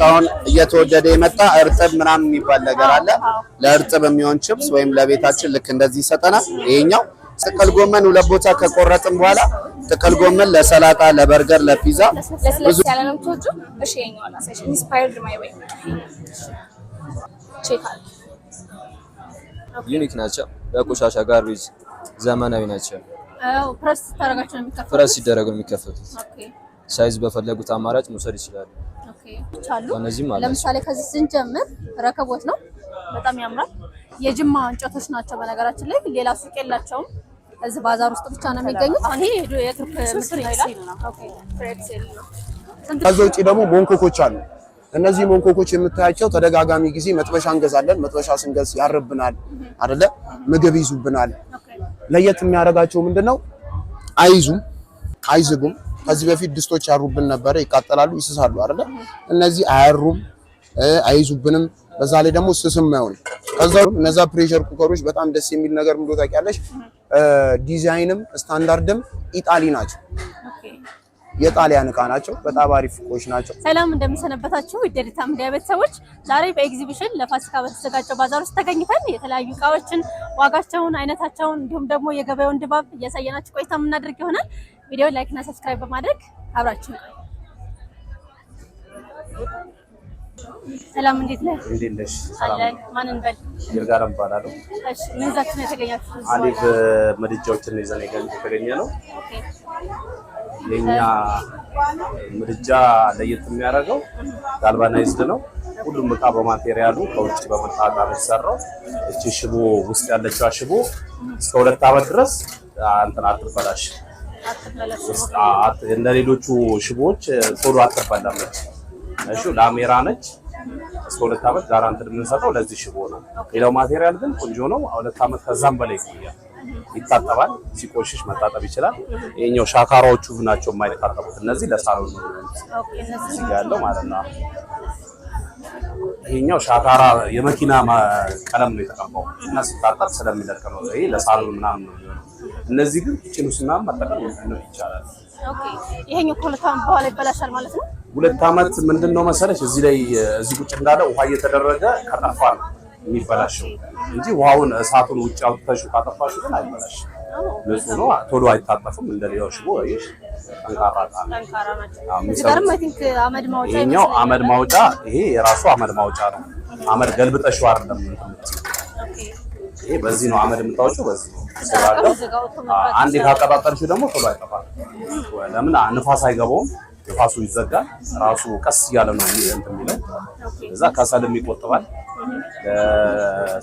አሁን እየተወደደ የመጣ እርጥብ ምናምን የሚባል ነገር አለ። ለእርጥብ የሚሆን ቺፕስ ወይም ለቤታችን ልክ እንደዚህ ይሰጠናል። ይሄኛው ጥቅል ጎመን ሁለት ቦታ ከቆረጥን በኋላ ጥቅል ጎመን ለሰላጣ፣ ለበርገር፣ ለፒዛ ብዙ ያለ ነው ተወጁ። እሺ ይሄኛው አላሳይሽ ኢንስፓየርድ ማይ ዌይ ቼክ አለ። ዩኒክ ናቸው። በቆሻሻ ጋርቤጅ ዘመናዊ ናቸው። ፕረስ ታረጋቸው ነው የሚከፈቱት። ፕረስ ሲደረጉ ነው የሚከፈቱት። ኦኬ ሳይዝ በፈለጉት አማራጭ መውሰድ ይችላሉ። ኦኬ ቻሉ። እነዚህም አለ። ለምሳሌ ከዚህ ስንጀምር ረከቦት ነው። በጣም ያምራል። የጅማ እንጨቶች ናቸው። በነገራችን ላይ ሌላ ሱቅ የላቸውም። እዚህ ባዛር ውስጥ ብቻ ነው የሚገኙት። አሁን ይሄ የቱርክ ምርት ይላል። ኦኬ ፍሬክሴል ነው። ከዛ ውጪ ደግሞ ሞንኮኮች አሉ። እነዚህ ሞንኮኮች የምታያቸው ተደጋጋሚ ጊዜ መጥበሻ እንገዛለን። መጥበሻ ስንገዝ ያርብናል አይደለ? ምግብ ይዙብናል። ለየት የሚያደርጋቸው ምንድነው? አይዙም፣ አይዝጉም። ከዚህ በፊት ድስቶች ያሩብን ነበር፣ ይቃጠላሉ፣ ይስሳሉ አይደለ? እነዚህ አያሩም፣ አይዙብንም። በዛ ላይ ደግሞ ስስም አይሆንም። ከዛው እነዛ ፕሬሸር ኩከሮች በጣም ደስ የሚል ነገር ምንድነው ታውቂያለሽ? ዲዛይንም ስታንዳርድም ኢጣሊ ናቸው። የጣሊያን እቃ ናቸው። በጣም አሪፍ እቃዎች ናቸው። ሰላም እንደምሰነበታችሁ የደሪታ ሚዲያ ቤተሰቦች፣ ዛሬ በኤግዚቢሽን ለፋሲካ በተዘጋጀው ባዛር ውስጥ ተገኝተን የተለያዩ እቃዎችን ዋጋቸውን፣ አይነታቸውን እንዲሁም ደግሞ የገበያውን ድባብ እያሳየናችሁ ቆይታ የምናደርግ ይሆናል። ቪዲዮ ላይክ እና ሰብስክራይብ በማድረግ አብራችሁን ቆዩ። ሰላም እንዴት ነህ? እንዴት ነሽ? ሰላም ነኝ። ማን እንበል? ይርጋለም እባላለሁ። እሺ ምን ይዛችሁ ነው የተገኛችሁት? አሊፍ ምድጃዎችን ይዘን የተገኘ ነው። ኦኬ የኛ ምድጃ ለየት የሚያደርገው ጋልቫናይዝድ ነው። ሁሉም እቃ በማቴሪያሉ ከውጭ በመጣ እቃ ነው የተሰራው። እቺ ሽቦ ውስጥ ያለችው ሽቦ እስከ 2 ዓመት ድረስ እንትን አትበላሽ። እንደ ሌሎቹ ሽቦዎች ቶሎ አትበላም። እሺ ላሜራ ነች። እስከ 2 ዓመት ጋራንት የምንሰጠው ለዚህ ሽቦ ነው። ሌላው ማቴሪያል ግን ቆንጆ ነው። 2 ዓመት ከዛም በላይ ይቆያል። ይታጠባል። ሲቆሽሽ መታጠብ ይችላል። ይሄኛው ሻካራዎቹ ናቸው የማይታጠቡት። እነዚህ ለሳሎን ነው እዚህ ያለው ማለት ነው። ይሄኛው ሻካራ የመኪና ቀለም ነው የተቀባው እና ሲታጠብ ስለሚለቅ ነው። ይሄ ለሳሎን ምናምን ነው። እነዚህ ግን ኪችን ውስጥ ምናምን መጠቀም ይቻላል። ኦኬ ይሄኛው ከሁለት ዓመት በኋላ ይበላሻል ማለት ነው። 2 ዓመት ምንድነው መሰለሽ እዚህ ላይ እዚህ ቁጭ እንዳለ ውሃ እየተደረገ ከጠፋ ነው የሚበላሽው እንጂ ውሃውን እሳቱን ውጭ አውጥተሽ ካጠፋሽ ግን አይበላሽም። ንጹህ ነው። ቶሎ አይታጠፍም። እንደሌላው ሽቦ አይሽ ጠንካራ ነው። እዚህ ጋርም አይ ቲንክ አመድ ማውጫ ይሄኛው አመድ ማውጫ፣ ይሄ የራሱ አመድ ማውጫ ነው። አመድ ገልብጠሽው አይደለም ይሄ በዚህ ነው አመድ የምታወጪው በዚህ ነው። አንዴ ካቀጣጠልሽው ደግሞ ቶሎ አይጠፋም። ለምን ንፋስ አይገባውም። ንፋሱ ይዘጋል። ራሱ ቀስ እያለ ነው እንትን የሚለው። እዛ ከሰልም ይቆጥባል።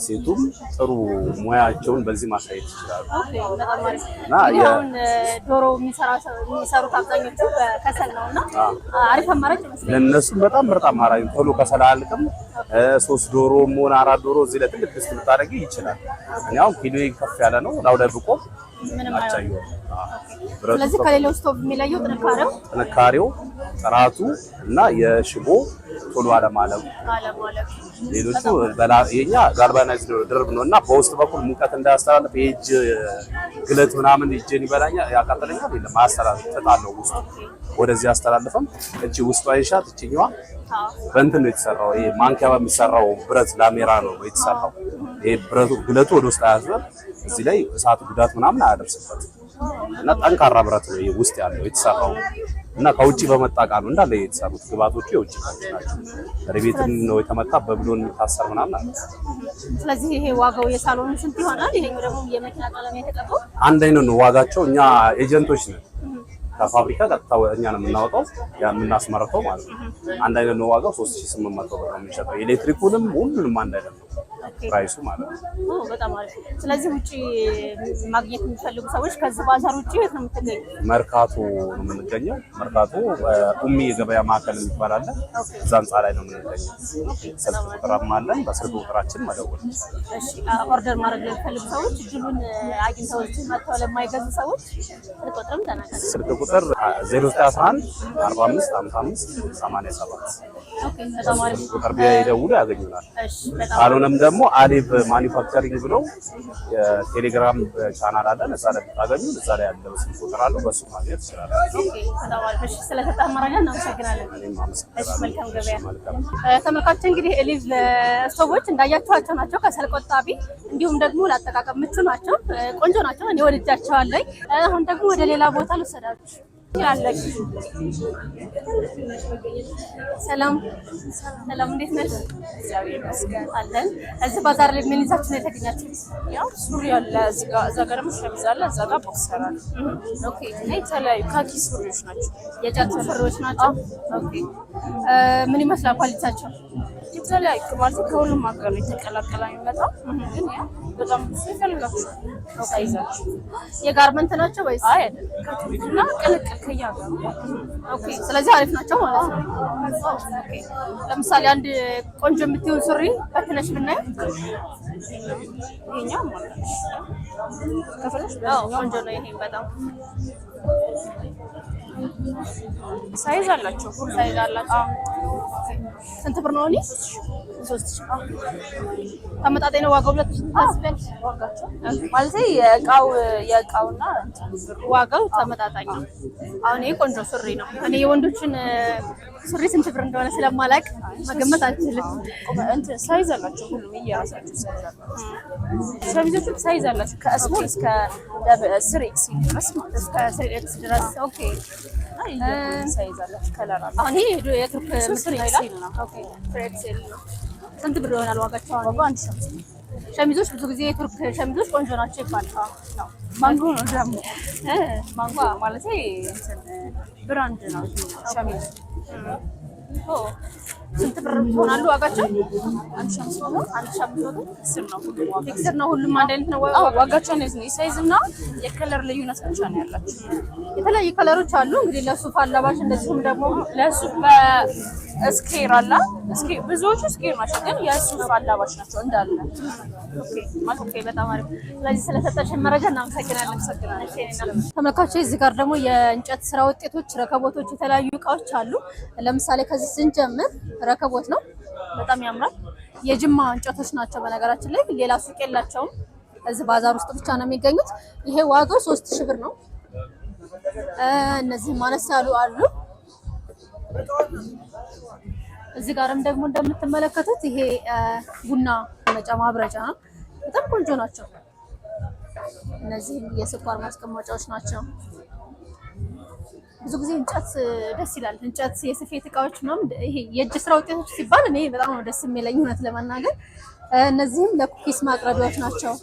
ሴቱም ጥሩ ሙያቸውን በዚህ ማሳየት ይችላሉ። እና አሁን ዶሮ የሚሰሩት አብዛኞቹ በከሰል ነውና አሪፍ አማራጭ ይመስላል። ለነሱም በጣም ምርጥ አማራጭ። ቶሎ ከሰል አያልቅም። 3 ዶሮ ሆነ 4 ዶሮ እዚህ ላይ ትልቅ ድስት ልታደርጊ ይችላል። እኔ አሁን ኪሎ ከፍ ያለ ነው ላውዳ ብቆም ምንም አቻየው። ስለዚህ ከሌላው ስቶቭ የሚለየው ጥንካሬው፣ ጥራቱ እና የሽቦ ቶሎ አለማለቁ። ሌሎቹ የኛ ጋልቫናይዝድ ድርብ ነው እና በውስጥ በኩል ሙቀት እንዳያስተላልፍ የእጅ ግለት ምናምን እጄን ይበላኛል፣ ያቃጥለኛል። የለም አያስተላልፍ ተጣለው ውስጥ ወደዚህ አስተላልፈም። እቺ ውስጧ ይሻት እቺኛዋ በእንትን ነው የተሰራው። ይሄ ማንኪያ በሚሰራው ብረት ላሜራ ነው የተሰራው። ይሄ ብረቱ ግለቱ ወደ ውስጥ አያዝበር። እዚህ ላይ እሳት ጉዳት ምናምን አያደርስበት እና ጠንካራ ብረት ነው ውስጥ ያለው የተሰራው እና ከውጪ በመጣ እቃ ነው እንዳለ የተሰሩት። ግባቶቹ የውጪ ናቸው። ሪቤትም ነው የተመታ በብሎን የሚታሰር ምናምን አለ። ስለዚህ ይሄ ዋጋው የሳሎን ስንት ይሆናል? ይሄኛው ደግሞ የመኪና ቀለም የተቀባው አንድ አይነት ነው ዋጋቸው። እኛ ኤጀንቶች ነን። ከፋብሪካ ቀጥታ እኛ ነው የምናወጣው የምናስመርተው ማለት ነው። አንድ አይነት ነው ዋጋው 3800 ብር ነው የሚሸጠው። ኤሌክትሪኩንም ሁሉንም አንድ አይነት ነው ፕራይሱ ማለት ነው። በጣም አሪፍ። ስለዚህ ውጪ ማግኘት የሚፈልጉ ሰዎች ከዚህ ባዛር ውጪ የት ነው የምትገኙት? መርካቶ ነው የምንገኘው። መርካቶ ኡሚ የገበያ ማዕከል የሚባል አለ። እዛ ህንጻ ላይ ነው የምንገኘው። ስልክ ቁጥርም አለን። በስልክ ቁጥራችን መደወል። እሺ ኦርደር ማድረግ ለሚፈልጉ ሰዎች እድሉን አግኝተው መጥተው ለማይገዙ ሰዎች ስልክ ቁጥርም ተናገሩ። ስልክ ቁጥር 0911 45 55 87 ቁጥር ቢደውሉ ያገኙናል። ካልሆነም ደግሞ ደግሞ አሊቭ ማኒፋክቸሪንግ ብሎ የቴሌግራም ቻናል አለን። እዛ ላይ ታገኙ። እዛ ላይ ያለው ስልክ ቁጥር አለው። በሱ ማግኘት ይችላል። ኦኬ በጣም አሪፍ። እሺ ስለተጣ መረጃ እናመሰግናለን። እሺ መልካም ገበያ። ተመልካቾች እንግዲህ አሊቭ ስቶቮች እንዳያችኋቸው ናቸው። ከሰል ቆጣቢ እንዲሁም ደግሞ ለአጠቃቀም ምቹ ናቸው። ቆንጆ ናቸው። እኔ ወድጃቸዋለሁ። አሁን ደግሞ ወደ ሌላ ቦታ ልወሰዳችሁ። ሰላም ሰላም፣ እንዴት ነሽ? እግዚአብሔር ይመስገን አለን። እዚህ ባዛር ላይ ምን ይዛችሁ ነው የተገኛችሁት? ያው ሱሪ አለ፣ እዛ ጋር ደግሞ ሸሚዝ አለ፣ እዛ ጋር ቦክሰር አለ። ኦኬ እና የተለያዩ ካኪ ሱሪዎች ናቸው፣ የጨርቅ ሱሪዎች ናቸው። ኦኬ ምን ይመስላል ኳሊቲያቸው? የተለያዩ ማለት ከሁሉም ሀገር የተቀላቀለ የሚመጣው ግን ያው በጣም ይፈልጋችሁ ሳይዛችሁ የጋርመንት ናቸው ወይስ? አይ አይደለም፣ ከቱርክና ቅልቅል ከያገሩ። ኦኬ ስለዚህ አሪፍ ናቸው ማለት ነው። ኦኬ ለምሳሌ አንድ ቆንጆ የምትይውን ሱሪ በትነሽ ብናየው ይሄኛው ማለት ነው ከፈለሽ ቆንጆ ነው። ይሄ በጣም ሳይዝ አላቸው፣ ሁሉ ሳይዝ አላቸው። ስንት ብር ነው? እኔ 3000 ተመጣጣኝ ነው ዋጋው። 2000 ታስበልሽ ዋጋቸው ማለት የእቃውና ዋጋው ተመጣጣኝ ነው። አሁን ይሄ ቆንጆ ሱሪ ነው። እኔ የወንዶችን ሱሪ ስንት ብር እንደሆነ ስለማላውቅ መገመት አልችልም። እንትን ሳይዝ አላቸው፣ ሁሉም የራሳቸው ሳይዝ አላቸው። ሸሚዞቹ ሳይዝ አላቸው ከስሞል እስከ 3ኤክስ ድረስ ማለት እስከ 3ኤክስ ድረስ። ኦኬ ሳይዝ አላቸው። ከለር አለ። አሁን ይሄ የቱርክ ምስል ይላል። ኦኬ 3ኤክስ ነው። ስንት ብር ይሆናል ዋጋቸው? ዋጋው 1000 ሸሚዞች ብዙ ጊዜ የቱርክ ሸሚዞች ቆንጆ ናቸው ይባላል። ነው ማንጎ ነው ደግሞ ማንጎ ማለት እንትን ብራንድ ነው ሸሚዝ። ስንት ብር ይሆናሉ ዋጋቸው? 1500 ፊክስድ ነው። ፊክስድ ነው። ሁሉም አንድ አይነት ነው ዋጋቸው ነው። ሳይዝ እና የከለር ልዩነት ብቻ ነው ያላቸው። የተለያዩ ከለሮች አሉ እንግዲህ ለሱፍ አላባሽ፣ እንደዚሁም ደግሞ ለሱፍ በስኬር አለ። ስኬር ብዙዎቹ ስኬር ናቸው፣ ግን የሱፍ አላባሽ ናቸው እንዳለ። ኦኬ በጣም አሪፍ። ስለዚህ ስለሰጠሽን መረጃ እናመሰግናለን። ተመልካቾች እዚህ ጋር ደግሞ የእንጨት ስራ ውጤቶች፣ ረከቦቶች፣ የተለያዩ እቃዎች አሉ። ለምሳሌ ከዚህ ስንጀምር ረከቦት ነው፣ በጣም ያምራል። የጅማ እንጨቶች ናቸው። በነገራችን ላይ ሌላ ሱቅ የላቸውም፣ እዚህ ባዛር ውስጥ ብቻ ነው የሚገኙት። ይሄ ዋጋው 3000 ብር ነው። እነዚህ ማነስ ያሉ አሉ። እዚህ ጋርም ደግሞ እንደምትመለከቱት ይሄ ቡና መጫ ማብረጃ ነው። በጣም ቆንጆ ናቸው። እነዚህ የስኳር ማስቀመጫዎች ናቸው። ብዙ ጊዜ እንጨት ደስ ይላል። እንጨት የስፌት እቃዎች ምናምን ይሄ የእጅ ስራ ውጤቶች ሲባል እኔ በጣም ነው ደስ የሚለኝ እውነት ለመናገር። እነዚህም ለኩኪስ ማቅረቢያዎች ናቸው።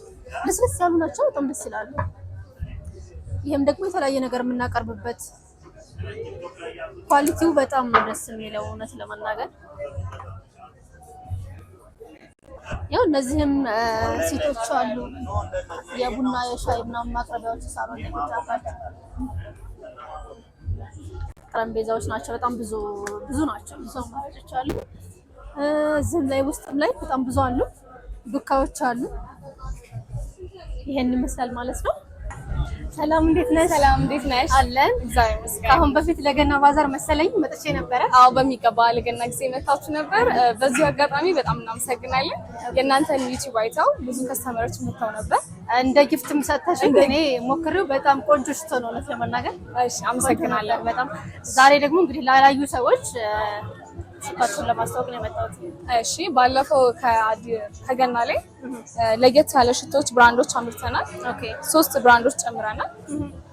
ልስልስ ያሉ ናቸው። በጣም ደስ ይላሉ። ይሄም ደግሞ የተለያየ ነገር የምናቀርብበት ኳሊቲው በጣም ነው ደስ የሚለው እውነት ለመናገር። ያው እነዚህም ሴቶች አሉ የቡና የሻይ ምናምን ማቅረቢያዎች ሳሎን ላይ ተጣጣች ጠረጴዛዎች ናቸው። በጣም ብዙ ናቸው። ብዙ አማራጮች አሉ። እዚህም ላይ ውስጥም ላይ በጣም ብዙ አሉ። ዱካዎች አሉ። ይሄን ይመስላል ማለት ነው። ሰላም እንዴት ነሽ? ሰላም እንዴት ነሽ? አለን እግዚአብሔር ይመስገን። አሁን በፊት ለገና ባዛር መሰለኝ መጥቼ ነበረ። አዎ በሚገባ ለገና ጊዜ መታችሁ ነበር። በዚሁ አጋጣሚ በጣም እናመሰግናለን። የእናንተን ዩቲዩብ አይተው ብዙ ከስተመሮች መጥተው ነበር። እንደ ጊፍትም ሰጥተሽኝ እኔ ሞክሬው በጣም ቆንጆ ሽቶ ነው እውነት ለመናገር። እሺ አመሰግናለሁ በጣም። ዛሬ ደግሞ እንግዲህ ላላዩ ሰዎች ሽቶቹን ለማስተዋወቅ ነው የመጣሁት። እሺ ባለፈው ከገና ላይ ለየት ያለ ሽቶች ብራንዶች አምርተናል። ኦኬ 3 ብራንዶች ጨምረናል።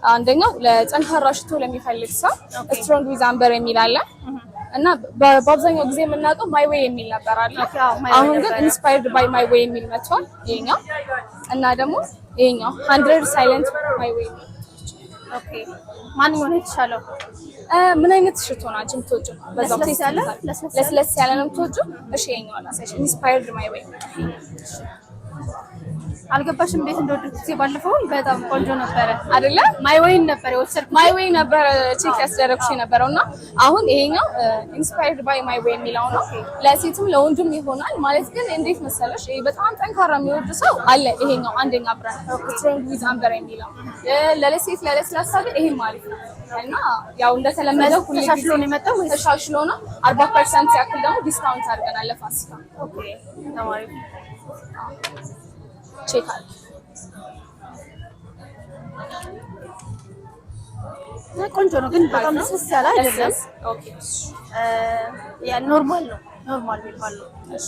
አንደኛው ለጠንካራ ሽቶ ለሚፈልግ ሰው ስትሮንግ ዊዝ አምበር የሚል አለ እና በአብዛኛው ጊዜ የምናውቀው ማይ ዌይ የሚል ነበር አለ። አሁን ግን ኢንስፓየርድ ባይ ማይ ዌይ የሚል መጥቷል ይሄኛው። እና ደግሞ ይሄኛው 100 ሳይለንት ማይ ዌይ። ኦኬ ማንኛው ነው የተሻለው? ምን አይነት ሽቶ ናቸው የምትወጪው? በዛው ለስለስ ያለ ለስለስ ያለ ነው የምትወጪው? እሺ ይሄኛው አላሳይሽ ኢንስፓየርድ ማይ ዌይ። አልገባሽም እንዴት እንደወደድኩት ባለፈው በጣም ቆንጆ ነበረ አይደለ? ማይ ዌይ ነበር የወሰድኩት ማይ ዌይ ነበር ቼክ ያስደረግሽ የነበረውና አሁን ይሄኛው ኢንስፓየርድ ባይ ማይ ዌይ የሚለው ነው። ለሴትም ለወንድም ይሆናል ማለት ግን እንዴት መሰለሽ ይሄ በጣም ጠንካራ የሚወድ ሰው አለ። ይሄኛው አንደኛ ብራንድ ስትሮንግ ዊዝ አምበር የሚለው ለሴት ለለስላሳ ግን ይሄ ማለት ነው እና ያው እንደተለመደው ሁሉ ተሻሽሎ ነው የመጣው ወይ ተሻሽሎ ነው 40% ያክል ደግሞ ዲስካውንት አድርገናል ለፋሲካ። ኦኬ ተማሪ ቼክ አለ ቆንጆ ነው ግን በጣም ስስ ያለ አይደለም። ኦኬ ያ ኖርማል ነው ኖርማል የሚባል ነው። እሺ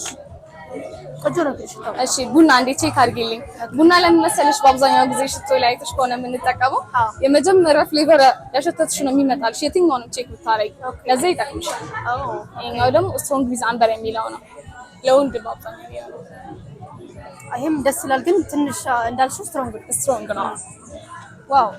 ቆንጆ ነው ግን ሽታው። እሺ ቡና እንዴት ቼክ አድርጊልኝ። ቡና ለምን መሰለሽ በአብዛኛው ጊዜ ሽቶ ላይ አይተሽ ከሆነ የምንጠቀመው የመጀመሪያ ፍሌቨር ያሸተትሽ ነው የሚመጣልሽ የትኛውንም ቼክ ብታረጊ ለዛ ይጠቅምሻል። ይሄኛው ደግሞ ስትሮንግ ዊዝ አምበር የሚለው ነው ለወንድ በአብዛኛው ያለው። ይሄም ደስ ይላል ግን ትንሽ እንዳልሽው ስትሮንግ ነው። ዋው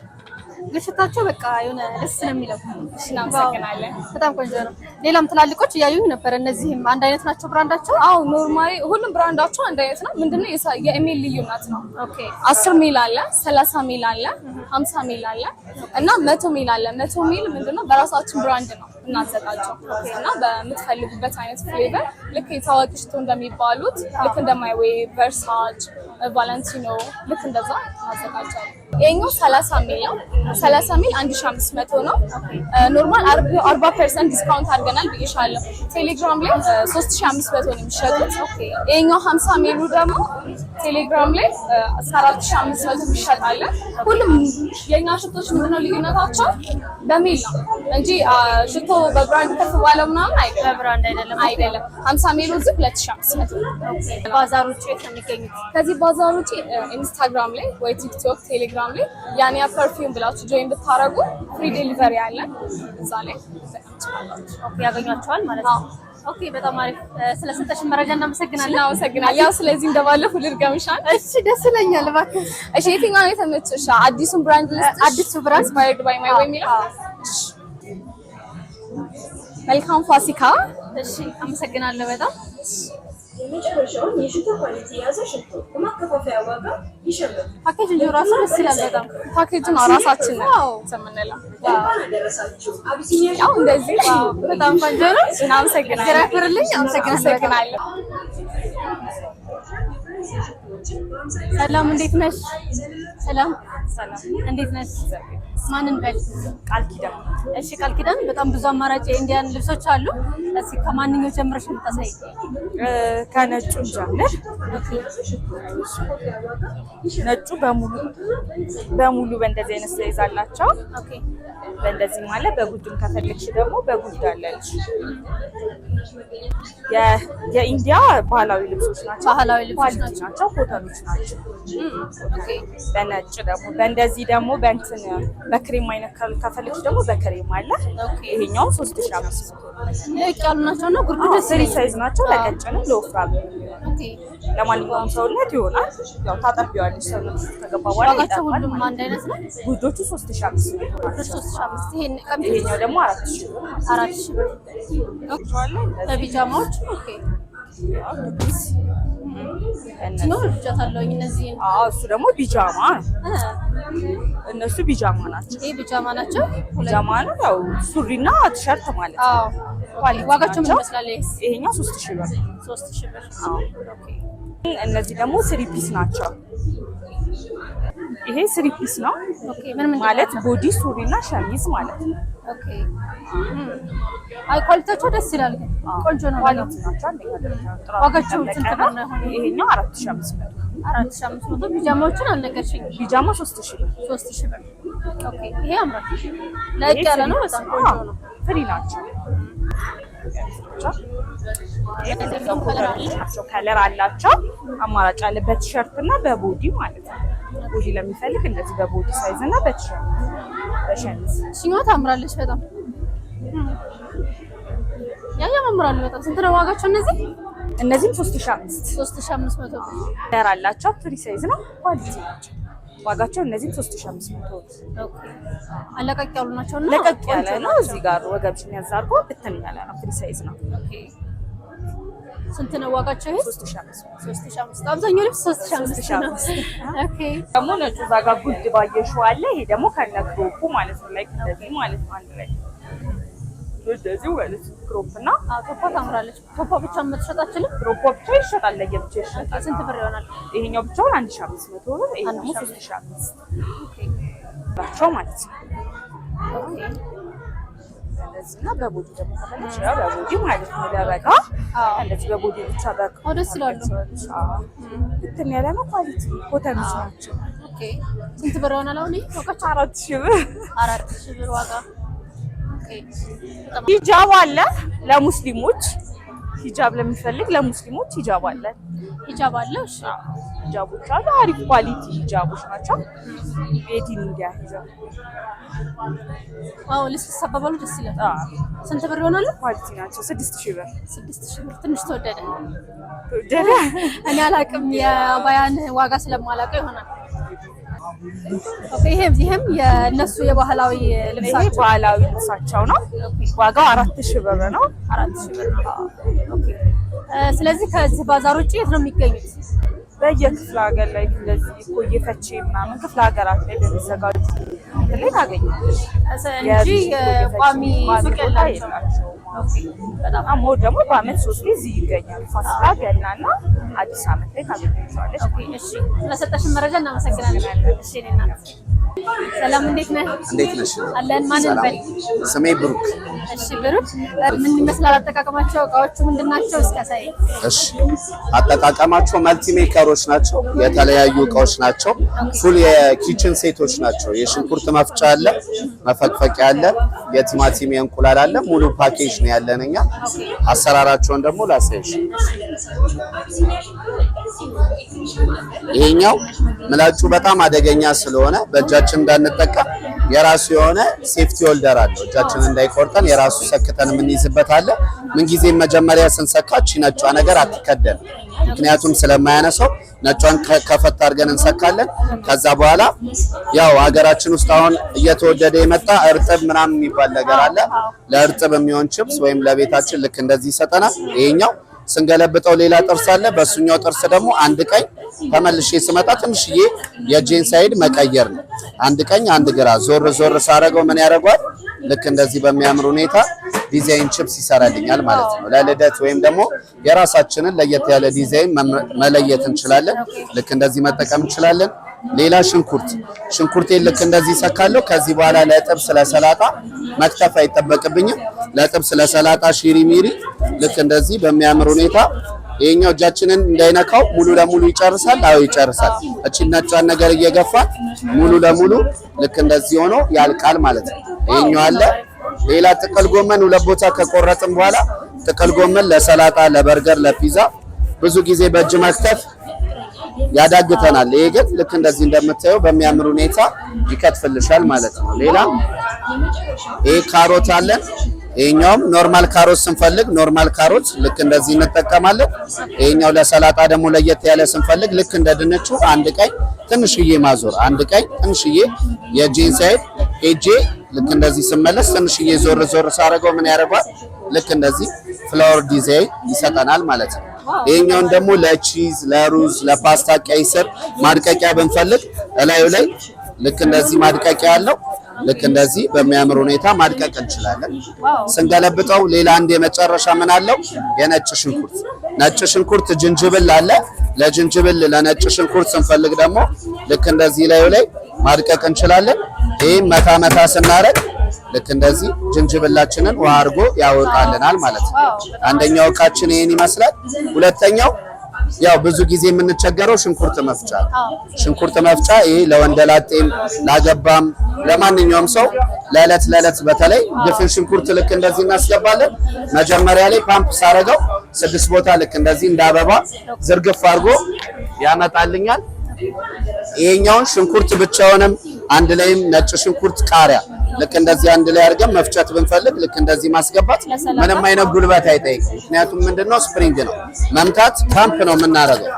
ግን ሽታቸው በቃ የሆነ ደስ ነው የሚለው። እሺ እናመሰግናለን። በጣም ቆንጆ ነው። ሌላም ትላልቆች እያዩኝ ነበር። እነዚህም አንድ አይነት ናቸው ብራንዳቸው? አዎ ኖርማሊ ሁሉም ብራንዳቸው አንድ አይነት ነው። ምንድነው የኢሜል ልዩነት ነው። ኦኬ 10 ሚል አለ፣ 30 ሚል አለ፣ 50 ሚል አለ እና 100 ሚል አለ። 100 ሚል ምንድነው በራሳችን ብራንድ ነው እናዘጋጀው እና በምትፈልጉበት አይነት ፍሌቨር ልክ የታዋቂ ሽቶ እንደሚባሉት ልክ እንደ ማይ ዌይ፣ ቨርሳች፣ ቫለንቲኖ ልክ እንደዛ እናዘጋጃለን። ይሄኛው 30 ሚል ነው። 30 ሚል 1500 ነው። ኖርማል 40% ዲስካውንት አድርገናል ብዬሻለሁ። ቴሌግራም ላይ 3500 ነው የሚሸጡት። ይሄኛው 50 ሚሉ ደግሞ ቴሌግራም ላይ 4500 ይሸጣል። ሁሉም የኛ ሽቶች ምንድነው ልዩነታቸው? በሚል ነው እንጂ ሽቶ በብራንድ ከፍ ባለው ምናምን አይደለም። በብራንድ አይደለም። 50 ሚሉ ዝቅ 2500 ነው። ባዛር ውጪ የሚገኙት ከዚህ ባዛር ውጪ ኢንስታግራም ላይ ወይ ቲክቶክ፣ ቴሌግራም ላይ ያኒያ ፐርፊውም ብላችሁ ጆይን ብታረጉ ፍሪ ዴሊቨሪ አለ። እዛ ላይ ያገኟቸዋል ማለት ነው። ኦኬ በጣም አሪፍ። ስለሰጠሽን መረጃ እናመሰግናለን። እናመሰግናለን። ያው ስለዚህ እንደባለፈው ልድገምሻል። እሺ ደስ ይለኛል። እባክህ እሺ የትኛው ነው የተመቸሽ? አዲሱን ብራንድ ልስጥሽ? አዲሱ ብራንድ ኢንስፓየርድ ባይ ማይ ዌይ የሚለው። መልካም ፋሲካ። እሺ አመሰግናለሁ በጣም የመጨረሻውን የሽቶ ኳሊቲ የያዘ ሽቶ በማከፋፈያ ዋጋ ይሸምቱ። ፓኬጅ ራሱ ደስ ይላል በጣም። ፓኬጁን ራሳችን ነው የምንለው። እንኳን አደረሳችሁ አቢሲኒያ። ያው እንደዚህ በጣም ቆንጆ ነው። እናመሰግናለን። ተራክርልኝ። አመሰግናለሁ። ሰላም እንዴት ነሽ? ሰላም እንዴት ነሽ? ማንን በል? ቃል ኪዳን። እሺ ቃል ኪዳን፣ በጣም ብዙ አማራጭ የኢንዲያን ልብሶች አሉ። እስኪ ከማንኛው ጀምረሽ የምታሳይ? ከነጩ ጀምር። ነጩ በሙሉ በእንደዚህ አይነት ሳይዝ አላቸው። ኦኬ በእንደዚህ ማለት በጉድም ከፈለግሽ ደግሞ በጉድ አለልሽ። የኢንዲያ ባህላዊ ልብሶች ናቸው። ባህላዊ ልብሶች ናቸው። ኮተኖች ናቸው። ኦኬ በነጭ ደግሞ በእንደዚህ ደግሞ በእንትን በክሬም አይነት ከፈለግሽ ደግሞ በክሬም አለ። ይሄኛው 3500 ለቅ ያሉ ናቸው ነው። ጉርድ ደስ ፍሪ ሳይዝ ናቸው። ለቀጭንም ለወፍራም ኦኬ ለማንኛውም ሰውነት ይሆናል። ያው ታጠቢዋለሽ። ሰውነት ከገባ በኋላ ዋጋቸው ሁሉም አንድ አይነት ነው። ጉዶቹ 3500 ናቸው። 3500 ይሄኛው ደግሞ 4000 ብር። በቢጃማዎች ኦኬ ነው ልጅታለኝ እነዚህ። እሱ ደግሞ ቢጃማ ነው። እነሱ ቢጃማ ናቸው። ይሄ ቢጃማ ናቸው። ቢጃማ ነው ያው ሱሪና ቲሸርት ማለት ነው። ዋጋቸው ምን ይመስላል? ይሄኛው 3000 ብር። 3000 ብር። ኦኬ። እነዚህ ደግሞ ስሪ ፒስ ናቸው። ይሄ ስሪ ፒስ ነው። ኦኬ ምን ማለት ቦዲ ሱሪና ሸሚዝ ማለት ነው። ኦኬ አይ ኳሊቲያቸው ደስ ይላል። ቆንጆ ነው። ኳሊቲ ናቸው። አንደኛ ደረጃ ጥራት። ዋጋቸው ስንት ብር ነው? ይሄኛው 4500። 4500። ቢጃማዎችን አልነገርሽኝ። ቢጃማ 3000 ብር። 3000 ብር። ኦኬ ይሄ ያምራል። ለቅ ያለ ነው። በጣም ቆንጆ ነው። ፍሪ ናቸው። ከለር አላቸው። አማራጭ አለ በቲሸርት እና በቦዲ ማለት ነው። ቦዲ ለሚፈልግ እንደዚህ በቦዲ ሳይዝ እና በቲሸርት በሸሚዝ ሲኞ ታምራለች በጣም ያማምራሉ በጣም። ስንት ነው ዋጋቸው እነዚህ? እነዚህም 3500 3500 ከለር አላቸው። ፍሪ ሳይዝ ነው። ኳሊቲ ናቸው። ዋጋቸው እነዚህም 3500 ኦኬ። አለቀቅ ያሉ ናቸው እና ለቀቅ ያለ ነው። እዚህ ጋር ወገብሽን ያዛርጎ ብትን ያለ ነው። ፍሪ ሳይዝ ነው። ኦኬ ስንት ነው ዋጋቸው? ይሄ 3500 አብዛኛው ልብስ 3500 ነው። ኦኬ ደግሞ ነጩ እዛ ጋር ጉድ ባየሽው አለ። ይሄ ደግሞ ከነክሮፑ ማለት ነው። ላይክ እንደዚህ ማለት ነው። አንድ ላይ እንደዚህ ማለት ክሮፕ እና ቶፓ ታምራለች። ቶፓ ብቻ የምትሸጣችልም? ክሮፕ ብቻ ይሸጣል፣ ለየብቻ ይሸጣል። ስንት ብር ይሆናል? ይሄኛው ብቻውን 1500 ብር፣ ይሄ ደግሞ 3500 ናቸው ማለት ነው። ኦኬ እንደዚህና በቦዲ ደግሞ ከፈለግሽ ያው በቦዲ ማለት ነው። ለበቃ እንደዚህ በቦዲ ብቻ በቃ ደስ ይላሉ። እንትን ያለ ነው ኳሊቲ ኮተኖች ናቸው። ኦኬ ስንት ብር ይሆናል? አሁን ወቃች 4000 ብር 4000 ብር ዋጋ። ኦኬ ሂጃብ አለ ለሙስሊሞች፣ ሂጃብ ለሚፈልግ ለሙስሊሞች ሂጃብ አለ። ሂጃብ አለ። እሺ ሂጃቦች አሉ። አሪፍ ኳሊቲ ሂጃቦች ናቸው። ቤዲን እንዲያ ሂጃብ ዋው ልስልስ አባባሉ ደስ ይላል። ስንት ብር ይሆናል? ኳሊቲ ናቸው። 6000 ብር 6000 ብር ትንሽ ተወደደ። እኔ አላውቅም የባያን ዋጋ ስለማላውቀው ይሆናል። ኦኬ ይሄም የነሱ የባህላዊ ልብሳቸው ባህላዊ ልብሳቸው ነው። ዋጋው 4000 ብር ነው። 4000 ብር ነው። ኦኬ ስለዚህ ከዚህ ባዛር ውጪ የት ነው የሚገኙት? በየክፍለ ሀገር ላይ እንደዚህ ኮዬ ፈቼ ምናምን ክፍለ ሀገራት ላይ በሚዘጋጁ ላይ ታገኛለሽ እንጂ ቋሚ ሱቅ የላቸውም። በጣም ሞር ደግሞ በአመት 3 ጊዜ ይገኛል። ፋሲካ፣ ገናና አዲስ አመት ላይ ታገኛለሽ። እሺ ስለሰጠሽን መረጃ እናመሰግናለን። እሺ እኔና ሰላም እንዴት ነህ? እንዴት ነሽ? አለን። ማንን በል? ስሜ ብሩክ። እሺ ብሩክ ምን ይመስላል አጠቃቀማቸው? እቃዎቹ ምንድናቸው? እስከ ሳይ እሺ አጠቃቀማቸው መልቲ ሜከሮች ናቸው። የተለያዩ እቃዎች ናቸው። ፉል የኪችን ሴቶች ናቸው። የሽንኩርት መፍጫ አለ፣ መፈቅፈቂያ አለ፣ የቲማቲም የእንቁላል አለ። ሙሉ ፓኬጅ ነው ያለን እኛ። አሰራራቸውን ደግሞ ላሳይሽ። ይሄኛው ምላጩ በጣም አደገኛ ስለሆነ በእጃችን እንዳንጠቀም የራሱ የሆነ ሴፍቲ ሆልደር አለው። እጃችን እንዳይቆርጠን የራሱ ሰክተን የምንይዝበት አለ። ምንጊዜም መጀመሪያ ስንሰካች ነጯ ነገር አትከደን፣ ምክንያቱም ስለማያነሳው ነጯን ከፈት አድርገን እንሰካለን። ከዛ በኋላ ያው ሀገራችን ውስጥ አሁን እየተወደደ የመጣ እርጥብ ምናምን የሚባል ነገር አለ። ለእርጥብ የሚሆን ቺፕስ ወይም ለቤታችን ልክ እንደዚህ ይሰጠናል። ይሄኛው ስንገለብጠው ሌላ ጥርስ አለ። በሱኛው ጥርስ ደግሞ አንድ ቀኝ ተመልሼ ስመጣ ትንሽዬ የጄን ሳይድ መቀየር ነው። አንድ ቀኝ አንድ ግራ ዞር ዞር ሳረገው ምን ያደርጋል? ልክ እንደዚህ በሚያምር ሁኔታ ዲዛይን ቺፕስ ይሰራልኛል ማለት ነው። ለልደት ወይም ደግሞ የራሳችንን ለየት ያለ ዲዛይን መለየት እንችላለን። ልክ እንደዚህ መጠቀም እንችላለን። ሌላ ሽንኩርቴን ልክ እንደዚህ ሰካለሁ። ከዚህ በኋላ ለጥብስ ለሰላጣ መክተፍ አይጠበቅብኝም። ለጥብስ ለሰላጣ ሺሪ ሚሪ ልክ እንደዚህ በሚያምር ሁኔታ ይሄኛው እጃችንን እንዳይነካው ሙሉ ለሙሉ ይጨርሳል። አዎ ይጨርሳል። እቺ ነጯን ነገር እየገፋት ሙሉ ለሙሉ ልክ እንደዚህ ሆኖ ያልቃል ማለት ነው። ይሄኛው አለ። ሌላ ጥቅል ጎመን ሁለት ቦታ ከቆረጥን በኋላ ጥቅል ጎመን ለሰላጣ፣ ለበርገር፣ ለፒዛ ብዙ ጊዜ በእጅ መክተፍ ያዳግተናል። ይሄ ግን ልክ እንደዚህ እንደምታየው በሚያምር ሁኔታ ይከትፍልሻል ማለት ነው። ሌላ ይሄ ካሮት አለን። ይሄኛውም ኖርማል ካሮት ስንፈልግ ኖርማል ካሮት ልክ እንደዚህ እንጠቀማለን። ይሄኛው ለሰላጣ ደግሞ ለየት ያለ ስንፈልግ ልክ እንደ ድንቹ አንድ ቀኝ ትንሽዬ ማዞር፣ አንድ ቀኝ ትንሽዬ የጄን ሳይድ ሄጄ ልክ እንደዚህ ስመለስ ትንሽዬ ዞር ዞር ሳረገው ምን ያደርጋል? ልክ እንደዚህ ፍላወር ዲዛይን ይሰጠናል ማለት ነው። ይሄኛውን ደግሞ ለቺዝ፣ ለሩዝ፣ ለፓስታ፣ ቀይ ስር ማድቀቂያ ብንፈልግ እላዩ ላይ ልክ እንደዚህ ማድቀቂያ ያለው ልክ እንደዚህ በሚያምር ሁኔታ ማድቀቅ እንችላለን። ስንገለብጠው ሌላ አንድ የመጨረሻ ምን አለው? የነጭ ሽንኩርት ነጭ ሽንኩርት ዝንጅብል አለ። ለዝንጅብል ለነጭ ሽንኩርት ስንፈልግ ደግሞ ልክ እንደዚህ ላዩ ላይ ማድቀቅ እንችላለን። ይሄን መታ መታ ስናረግ ልክ እንደዚህ ዝንጅብላችንን ውሃ አድርጎ ያወጣልናል ማለት ነው። አንደኛው እቃችን ይሄን ይመስላል። ሁለተኛው ያው ብዙ ጊዜ የምንቸገረው ሽንኩርት መፍጫ ሽንኩርት መፍጫ ይሄ ለወንደላጤም ላገባም ለማንኛውም ሰው ለዕለት በተለይ ድፍን ሽንኩርት ልክ እንደዚህ እናስገባለን። መጀመሪያ ላይ ፓምፕ ሳረገው 6 ቦታ ልክ እንደዚህ እንዳበባ ዝርግፍ አድርጎ ያመጣልኛል። ይሄኛውን ሽንኩርት ብቻውንም አንድ ላይም ነጭ ሽንኩርት ቃሪያ ልክ እንደዚህ አንድ ላይ አድርገን መፍጨት ብንፈልግ ልክ እንደዚህ ማስገባት ምንም አይነት ጉልበት አይጠይቅም። ምክንያቱም ምንድነው ስፕሪንግ ነው። መምታት ፓምፕ ነው የምናደርገው።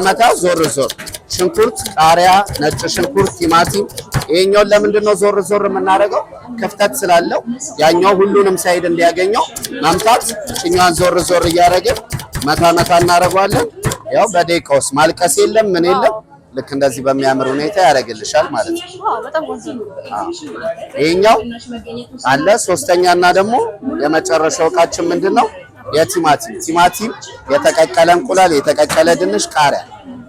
መታ ዞር ዞር ሽንኩርት፣ ቃሪያ፣ ነጭ ሽንኩርት፣ ቲማቲም ይሄኛውን ለምንድነው ዞር ዞር የምናደርገው? ክፍተት ስላለው ያኛው ሁሉንም ሳይድ እንዲያገኘው መምታት፣ እኛን ዞር ዞር እያደረግን መታ መታ እናደርገዋለን። ያው በደቂቃ ውስጥ ማልቀስ የለም ምን የለም። ልክ እንደዚህ በሚያምር ሁኔታ ያደርግልሻል ማለት ነው። በጣም ቆንጆ ነው። ይሄኛው አለ። ሶስተኛና ደግሞ የመጨረሻው እቃችን ምንድነው? የቲማቲም የተቀቀለ እንቁላል፣ የተቀቀለ ድንች፣ ቃሪያ።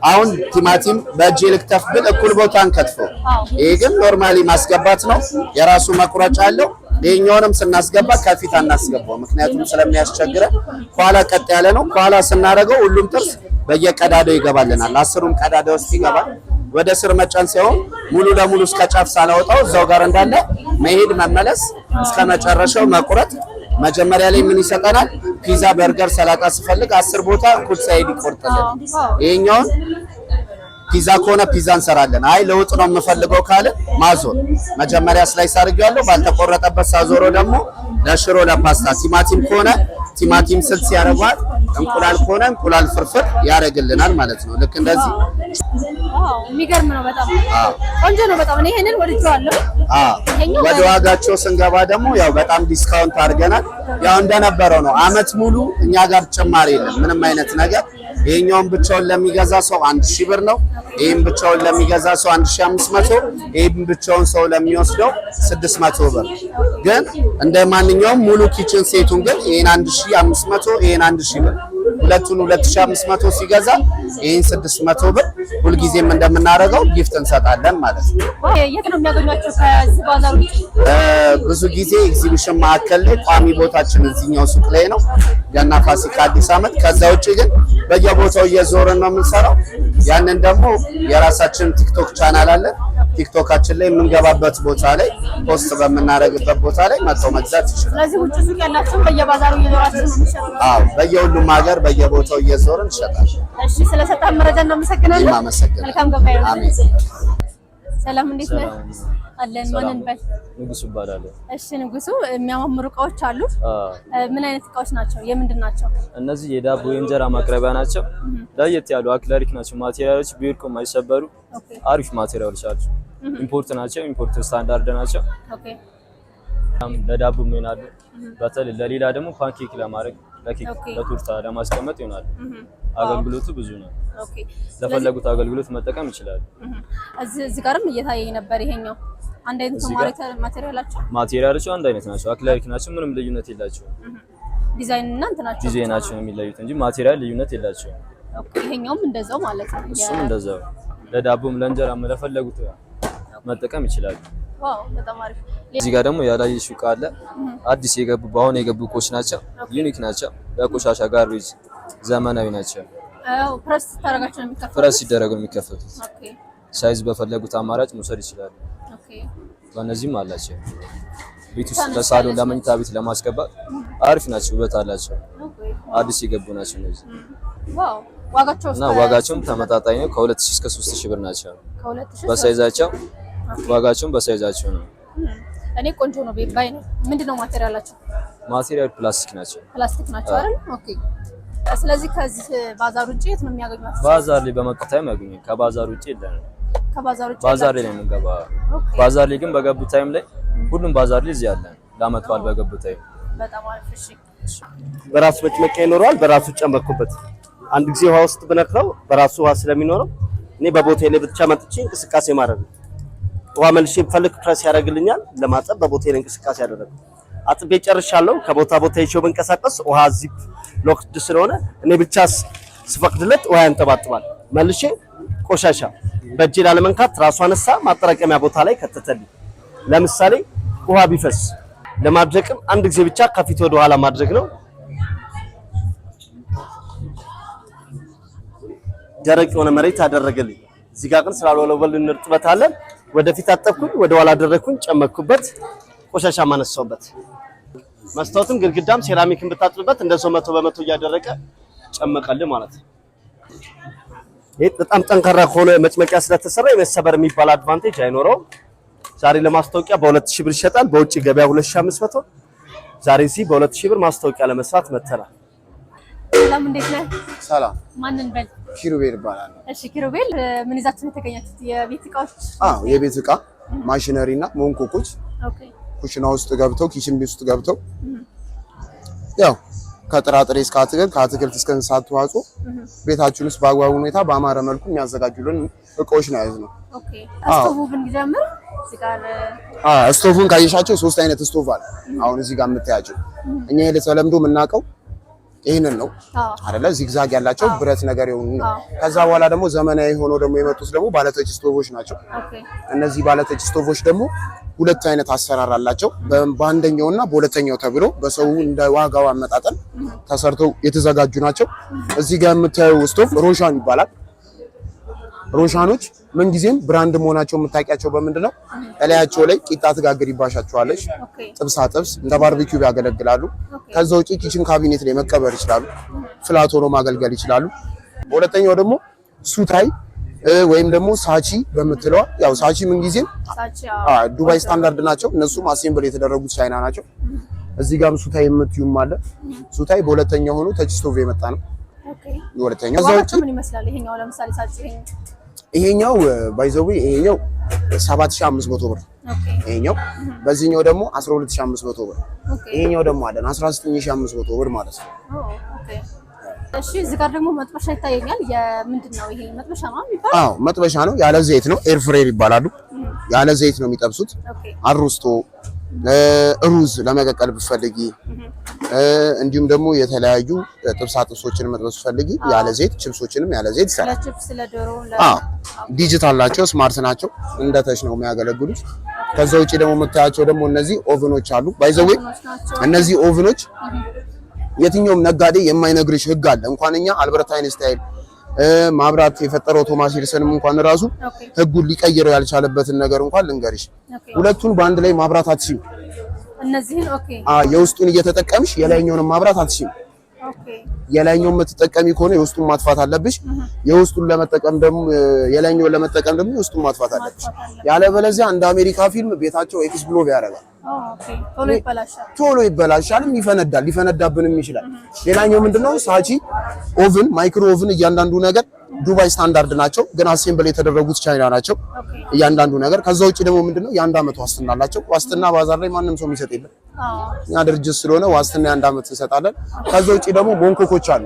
አሁን ቲማቲም በእጅ ልክተፍ ብል እኩል ቦታ እንከትፈው። ይሄ ግን ኖርማሊ ማስገባት ነው። የራሱ መቁረጫ አለው። ይሄኛውንም ስናስገባ ከፊት አናስገባው፣ ምክንያቱም ስለሚያስቸግረን። ኋላ ቀጥ ያለ ነው። ኋላ ስናደርገው ሁሉም ጥርስ በየቀዳዳው ይገባልናል። 10ሩም ቀዳዳ ውስጥ ይገባል። ወደ ስር መጫን ሳይሆን ሙሉ ለሙሉ እስከ ጫፍ ሳላወጣው እዛው ጋር እንዳለ መሄድ መመለስ፣ እስከ መጨረሻው መቁረጥ። መጀመሪያ ላይ ምን ይሰጠናል? ፒዛ፣ በርገር፣ ሰላጣ ስፈልግ 10 ቦታ እኩል ሳይድ ይቆርጥልን። ይሄኛውን ፒዛ ከሆነ ፒዛ እንሰራለን። አይ ለውጥ ነው የምፈልገው ካለ ማዞር። መጀመሪያ ስላይስ አድርጌዋለሁ። ባልተቆረጠበት ሳዞሮ ደግሞ ለሽሮ ለፓስታ፣ ቲማቲም ከሆነ ቲማቲም ስልስ ያደርጋል። እንቁላል ከሆነ እንቁላል ፍርፍር ያደርግልናል ማለት ነው። ልክ እንደዚህ። ዋው የሚገርም ነው። በጣም ቆንጆ ነው። በጣም እኔ ይሄንን ወድጄዋለሁ። ወደ ዋጋቸው ስንገባ ደግሞ ያው በጣም ዲስካውንት አድርገናል። ያው እንደነበረው ነው። አመት ሙሉ እኛ ጋር ጭማሪ የለም ምንም አይነት ነገር። ይሄኛውን ብቻውን ለሚገዛ ሰው 1000 ብር ነው። ይሄን ብቻውን ለሚገዛ ሰው 1500፣ ይሄን ብቻውን ሰው ለሚወስደው 600 ብር። ግን እንደ ማንኛውም ሙሉ ኪችን ሴቱን ግን ይሄን 1500፣ ይሄን 1000 ብር፣ ሁለቱን 2500 ሲገዛ ይሄን 600 ብር ሁልጊዜም እንደምናደርገው ጊፍት እንሰጣለን ማለት ነው። የት ነው የሚያገኟቸው? ከዚህ ባዛር ውጭ ብዙ ጊዜ ኤግዚቢሽን ማዕከል ላይ ቋሚ ቦታችን እዚህኛው ሱቅ ላይ ነው፣ ገና፣ ፋሲካ፣ አዲስ ዓመት። ከዛ ውጭ ግን በየቦታው እየዞርን ነው የምንሰራው። ያንን ደግሞ የራሳችን ቲክቶክ ቻናል አለ። ቲክቶካችን ላይ የምንገባበት ቦታ ላይ ፖስት በምናደርግበት ቦታ ላይ መጥተው መግዛት ይችላል። ስለዚህ ውጭ ሱቅ ያላችሁ በየባዛሩ እየዞራችሁ ነው የምትሸጡት? አዎ፣ በየሁሉም ሀገር በየቦታው እየዞርን እንሸጣለን። እሺ፣ ስለሰጣን መረጃ እናመሰግናለን። መልካም ገበያ ይሁን። አሜን። ሰላም፣ እንዴት ነህ? አለን። ማንን በል? ንጉሱ እባላለሁ። እሺ ንጉሱ፣ የሚያማምሩ እቃዎች አሉ። ምን አይነት እቃዎች ናቸው? የምንድን ናቸው? እነዚህ የዳቦ የእንጀራ ማቅረቢያ ናቸው። ለየት ያሉ አክለሪክ ናቸው። ማቴሪያሎች ቢወድቁ የማይሰበሩ አሪፍ ማቴሪያሎች ናቸው። ኢምፖርት ናቸው። ኢምፖርት ስታንዳርድ ናቸው። ኦኬ። ለዳቦ ይሆናሉ። በተለይ ለሌላ ደግሞ ፓንኬክ ለማድረግ ለኬክ፣ ለቱርታ ለማስቀመጥ ይሆናሉ። አገልግሎቱ ብዙ ነው። ኦኬ። ለፈለጉት አገልግሎት መጠቀም ይችላሉ። እዚህ ጋርም እየታየኝ ነበር። ይሄኛው አንድ አይነት ማቴሪያላቸው ማቴሪያሎቹ አንድ አይነት ናቸው። አክላሪክ ናቸው። ምንም ልዩነት የላቸውም። ዲዛይን እና እንትናቸው ዲዛይናቸው ነው የሚለዩት እንጂ ማቴሪያል ልዩነት የላቸውም። ኦኬ። ይሄኛውም እንደዛው ማለት ነው። እሱም እንደዛው ለዳቦም ለእንጀራም ለፈለጉት መጠቀም ይችላሉ። ዋው በጣም አሪፍ። እዚህ ጋር ደግሞ ያላየሽው ዕቃ አለ። አዲስ የገቡ በአሁን የገቡ እቃዎች ናቸው። ዩኒክ ናቸው። በቆሻሻ ጋርቤጅ ዘመናዊ ናቸው። አዎ ፕረስ ታረጋቸው ነው የሚከፈቱት። ፕረስ ሲደረጉ ነው የሚከፈቱት። ኦኬ። ሳይዝ በፈለጉት አማራጭ መውሰድ ይችላሉ። ኦኬ። በእነዚህም አላቸው። ቤት ውስጥ ለሳሎን ለመኝታ ቤት ለማስገባት አሪፍ ናቸው። ውበት አላቸው። አዲስ የገቡ ናቸው እነዚህ። ዋው ዋጋቸው እና ዋጋቸውም ተመጣጣኝ ነው። ከ2000 እስከ 3000 ብር ናቸው። ከ2000 በሳይዛቸው ዋጋቸውም በሳይዛቸው ነው። እኔ ቆንጆ ነው ባይ ነው። ምንድነው ማቴሪያላቸው? ማቴሪያል ፕላስቲክ ናቸው። ፕላስቲክ ናቸው አይደል? ኦኬ። ስለዚህ ከዚህ ባዛር ውጪ የት ነው የሚያገኟቸው? ባዛር ላይ በመጣታም ያገኙኝ። ከባዛር ውጪ የለንም። ከባዛር ውጪ ባዛር ላይ ነው የምንገባው። ባዛር ላይ ግን በገቡ ታይም ላይ ሁሉም ባዛር ላይ እዚህ ያለን ለአመት በዓል በገቡ ታይም። በጣም አሪፍ። እሺ። በራሱ መጭመቂያ ይኖረዋል። በራሱ ጨመርኩበት። አንድ ጊዜ ውሃ ውስጥ ብነክረው በራሱ ውሃ ስለሚኖረው እኔ በቦታዬ ላይ ብቻ መጥቼ እንቅስቃሴ ማድረግ ነው። ውሃ መልሼ ብፈልግ ፕረስ ያደርግልኛል። ለማጠብ በቦታዬ ላይ እንቅስቃሴ ያደረገ አጥቤ ጨርሻለሁ። ከቦታ ቦታ ይዤው ብንቀሳቀስ ውሃ ዚፕ ሎክድ ስለሆነ እኔ ብቻ ስፈቅድለት ውሃ ያንጠባጥባል። መልሼ ቆሻሻ በእጄ ላለመንካት ራሱ አነሳ ማጠራቀሚያ ቦታ ላይ ከተተልኝ። ለምሳሌ ውሃ ቢፈስ ለማድረቅም አንድ ጊዜ ብቻ ከፊት ወደ ኋላ ማድረግ ነው። ደረቅ የሆነ መሬት አደረገልኝ። እዚህ ጋር ግን ስላልወለወል እንርጥበት አለ። ወደፊት አጠብኩኝ፣ ወደ ኋላ አደረኩኝ፣ ጨመቅኩበት፣ ቆሻሻ ማነሳውበት። መስታወትም ግድግዳም ሴራሚክን ብታጥብበት እንደዛው 100% እያደረቀ ጨመቀልህ ማለት ነው። ይሄ በጣም ጠንካራ ከሆነ መጭመቂያ ስለተሰራ የመሰበር የሚባል አድቫንቴጅ አይኖረውም። ዛሬ ለማስታወቂያ በ2000 ብር ይሸጣል። በውጭ ገበያ 2500። ዛሬ እዚህ በ2000 ብር ማስታወቂያ ለመስራት መተናል። ሰላም፣ እንዴት ነህ? ሰላም። ማንን በል? ኪሩቤል ይባላል። እሺ ኪሩቤል፣ ምን ይዛችሁ ነው የተገኛችሁት? የቤት እቃዎች? አዎ የቤት እቃ ማሽነሪ እና ሞንኮኮች ኦኬ። ኩሽና ውስጥ ገብተው ኪችን ቤት ውስጥ ገብተው ያው ከጥራጥሬ እስከ አትክልት ከአትክልት እስከ እንስሳት ተዋጽኦ ቤታችን ውስጥ በአግባቡ ሁኔታ በአማረ መልኩ የሚያዘጋጁልን እቃዎች ነው ያዝነው። ኦኬ ስቶቭ ብንጀምር እዚህ ጋር ስቶቭን ካየሻቸው 3 አይነት ስቶቭ አለ። አሁን እዚህ ጋር የምታያቸው እኛ ለተለምዶ የምናውቀው ይሄንን ነው አይደለ? ዚግዛግ ያላቸው ብረት ነገር የሆኑ ነው። ከዛ በኋላ ደግሞ ዘመናዊ ሆኖ ደግሞ የመጡት ደግሞ ባለተች ስቶቮች ናቸው። እነዚህ ባለተች ስቶቮች ደግሞ ሁለት አይነት አሰራር አላቸው። በአንደኛውና በሁለተኛው ተብሎ በሰው እንደ ዋጋው አመጣጠን ተሰርተው የተዘጋጁ ናቸው። እዚህ ጋር የምታየው ስቶቭ ሮሻን ይባላል። ሮሻኖች ምንጊዜም ብራንድ መሆናቸው የምታውቂያቸው በምንድነው? እላያቸው ላይ ቂጣ ትጋግሪባሻቸዋለች። ጥብሳ ጥብስ እንደ ባርቢኪው ያገለግላሉ። ከዛ ውጪ ኪችን ካቢኔት ላይ መቀበር ይችላሉ። ፍላት ሆኖ ማገልገል ይችላሉ። በሁለተኛው ደግሞ ሱታይ ወይም ደግሞ ሳቺ በምትለው ያው ሳቺ ምንጊዜም ዱባይ ስታንዳርድ ናቸው። እነሱም አሴምብል የተደረጉት ቻይና ናቸው። እዚህ ጋርም ሱታይ የምትዩም አለ። ሱታይ በሁለተኛው ሆኖ ተች ስቶቭ የመጣ ነው። በሁለተኛው እዛው ምን ይመስላል? ይሄኛው ለምሳሌ ሳቺ ይሄኛው ባይዘው ይሄኛው 7500 ብር። ይሄኛው በዚህኛው ደግሞ 12500 ብር። ይሄኛው ደግሞ አለን 19500 ብር ማለት ነው። እሺ እዚህ ጋር ደግሞ መጥበሻ ይታየኛል። የምንድነው ይሄ? መጥበሻ ነው የሚባለው? አዎ መጥበሻ ነው። ያለ ዘይት ነው። ኤር ፍሬር ይባላሉ። ያለ ዘይት ነው የሚጠብሱት። አሩስቶ ሩዝ ለመቀቀል ብትፈልጊ እንዲሁም ደግሞ የተለያዩ ጥብሳ ጥብሶችን መጥበስ ፈልጊ ያለ ዘይት፣ ቺፕሶችንም ያለ ዘይት ይሰራል። ለቺፕስ ለዶሮ ዲጂታል ናቸው፣ ስማርት ናቸው። እንደተሽ ነው የሚያገለግሉት። ከዛ ውጪ ደግሞ የምታያቸው ደግሞ እነዚህ ኦቭኖች አሉ። ባይዘዌ እነዚህ ኦቭኖች የትኛውም ነጋዴ የማይነግርሽ ህግ አለ። እንኳን እኛ አልበርት አይንስታይን ማብራት የፈጠረው ቶማስ ኤዲሰንም እንኳን ራሱ ህጉን ሊቀይረው ያልቻለበትን ነገር እንኳን ልንገርሽ። ሁለቱን በአንድ ላይ ማብራት አትችይም። እነዚህን የውስጡን እየተጠቀምሽ የላይኛውን ማብራት አትችይም። የላይኛውን የምትጠቀሚ ከሆነ የውስጡን ማጥፋት አለብሽ። የውስጡን ለመጠቀም ደግሞ የላይኛውን ለመጠቀም ደግሞ የውስጡን ማጥፋት አለብሽ። ያለበለዚያ እንደ አሜሪካ ፊልም ቤታቸው ኤክስፕሎድ ያደርጋል። ቶሎ ይበላሻልም፣ ይፈነዳል፣ ሊፈነዳብንም ይችላል። ሌላኛው ምንድነው? ሳቺ ኦቭን፣ ማይክሮ ኦቭን እያንዳንዱ ነገር ዱባይ ስታንዳርድ ናቸው፣ ግን አሴምብል የተደረጉት ቻይና ናቸው እያንዳንዱ ነገር። ከዛ ውጪ ደግሞ ምንድነው? የአንድ አመት ዋስትና አላቸው። ዋስትና ባዛር ላይ ማንም ሰው የሚሰጥ የለም። እኛ ድርጅት ስለሆነ ዋስትና የአንድ አመት እንሰጣለን። ከዛ ውጪ ደግሞ ሞንኮኮች አሉ።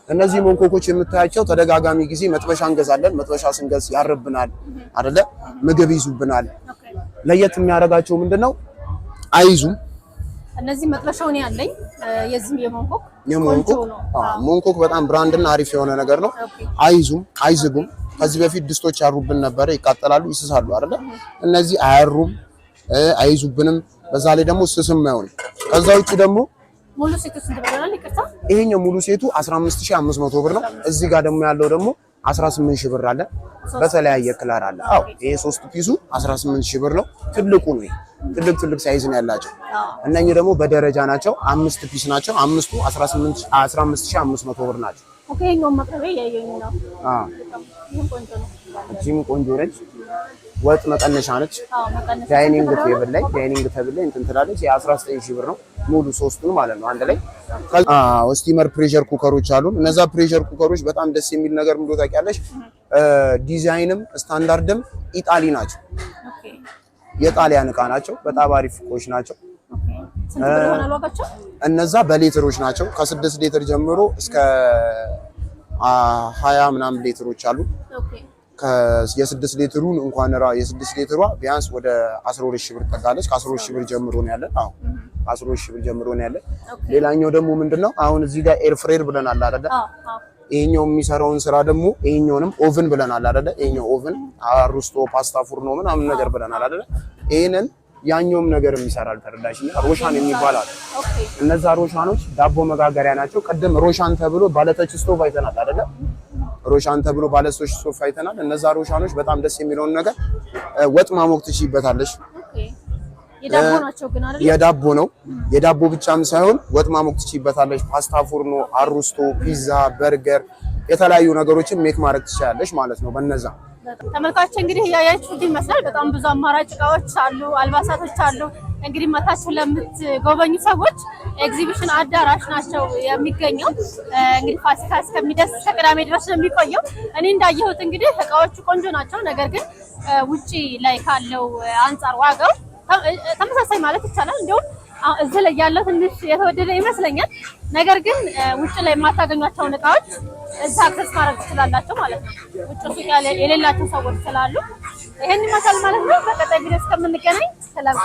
እነዚህ ሞንኮኮች የምታያቸው ተደጋጋሚ ጊዜ መጥበሻ እንገዛለን። መጥበሻ ስንገዝ ያርብናል አይደለ? ምግብ ይዙብናል። ለየት የሚያደርጋቸው ምንድነው? አይዙም። እነዚህ መጥበሻው ነው ያለኝ። የዚህ ሞንኮክ በጣም ብራንድና አሪፍ የሆነ ነገር ነው። አይዙም፣ አይዝጉም። ከዚህ በፊት ድስቶች ያሩብን ነበር፣ ይቃጠላሉ፣ ይስሳሉ አይደለ? እነዚህ አያሩም፣ አይዙብንም። በዛ ላይ ደግሞ ስስም አይሆንም። ከዛ ውጪ ደግሞ ሙሉ ሴቱ ስንት ብር ነው? ይቅርታ ይሄኛው ሙሉ ሴቱ 15500 ብር ነው። እዚህ ጋር ደግሞ ያለው ደግሞ 18000 ብር አለ። በተለያየ ክላር አለ። አዎ ይሄ 3 ፒሱ 18000 ብር ነው። ትልቁ ነው። ትልቅ ሳይዝ ነው ያላቸው። እነኚህ ደግሞ በደረጃ ናቸው። 5 ፒስ ናቸው። አምስቱ 15500 ብር ናቸው። ኦኬ ነው መቅረቤ ያየኝ ነው። ይሄን ቆንጆ ነው። እቺም ቆንጆ ነች። ወጥ መቀነሻ ነች። ዳይኒንግ ቴብል ላይ እንትን ትላለች። የ19000 ብር ነው ሙሉ ሶስቱን ማለት ነው አንድ ላይ። ስቲመር ፕሬሸር ኩከሮች አሉ። እነዛ ፕሬሸር ኩከሮች በጣም ደስ የሚል ነገር ምንድነው ታውቂያለሽ? ዲዛይንም ስታንዳርድም ኢጣሊ ናቸው። የጣሊያን እቃ ናቸው። በጣም አሪፍ እቃዎች ናቸው። እነዛ በሌትሮች ናቸው። ከ6 ሊትር ጀምሮ እስከ 20 ምናምን ሊትሮች አሉ። የ6 ሊትሩን እንኳን የ6 ሊትሯ ቢያንስ ወደ 12000 ብር ጠጋለች። ከ12000 ብር ጀምሮ ነው ያለን። አዎ 12000 ብር ጀምሮ ነው ያለን። ሌላኛው ደግሞ ምንድነው? አሁን እዚህ ጋር ኤር ፍሬር ብለናል አይደል? ይሄኛው የሚሰራውን ስራ ደግሞ ይሄኛውንም ኦቭን ብለናል አይደል? ይሄኛው ኦቭን አሩስቶ ፓስታ ፉርኖ ምናምን ነገር ብለናል አይደል? ይሄንን ያኛውም ነገር የሚሰራል ተረዳሽኛ። ሮሻን የሚባል አለ። እነዛ ሮሻኖች ዳቦ መጋገሪያ ናቸው። ቀደም ሮሻን ተብሎ ባለተች ስቶቭ አይተናል አይደል? ሮሻን ተብሎ ባለተች ስቶቭ አይተናል። እነዛ ሮሻኖች በጣም ደስ የሚለውን ነገር ወጥ ማሞቅ ትችይበታለሽ። የዳቦ ናቸው ግን አይደል? የዳቦ ነው። የዳቦ ብቻም ሳይሆን ወጥ ማሞቅ ትችይበታለሽ። ፓስታ ፉርኖ፣ አሩስቶ፣ ፒዛ፣ በርገር የተለያዩ ነገሮችን ሜክ ማድረግ ትችላለሽ ማለት ነው በእነዛ። ተመልካቾች እንግዲህ ያያችሁት ይመስላል። በጣም ብዙ አማራጭ እቃዎች አሉ፣ አልባሳቶች አሉ። እንግዲህ መታችሁ ለምትጎበኙ ሰዎች ኤግዚቢሽን አዳራሽ ናቸው የሚገኘው። እንግዲህ ፋሲካ እስከሚደርስ ከቅዳሜ ድረስ ነው የሚቆየው። እኔ እንዳየሁት እንግዲህ እቃዎቹ ቆንጆ ናቸው። ነገር ግን ውጪ ላይ ካለው አንጻር ዋጋው ተመሳሳይ ማለት ይቻላል። እንዲሁም እዚህ ላይ ያለው ትንሽ የተወደደ ይመስለኛል። ነገር ግን ውጭ ላይ የማታገኟቸውን እቃዎች እዛ አክሰስ ማድረግ ትችላላችሁ ማለት ነው። ውጭ ሱቅ የሌላቸው ሰዎች ስላሉ ይሄን ይመስላል ማለት ነው። በቀጣይ ቪዲዮ እስከምንገናኝ ሰላም።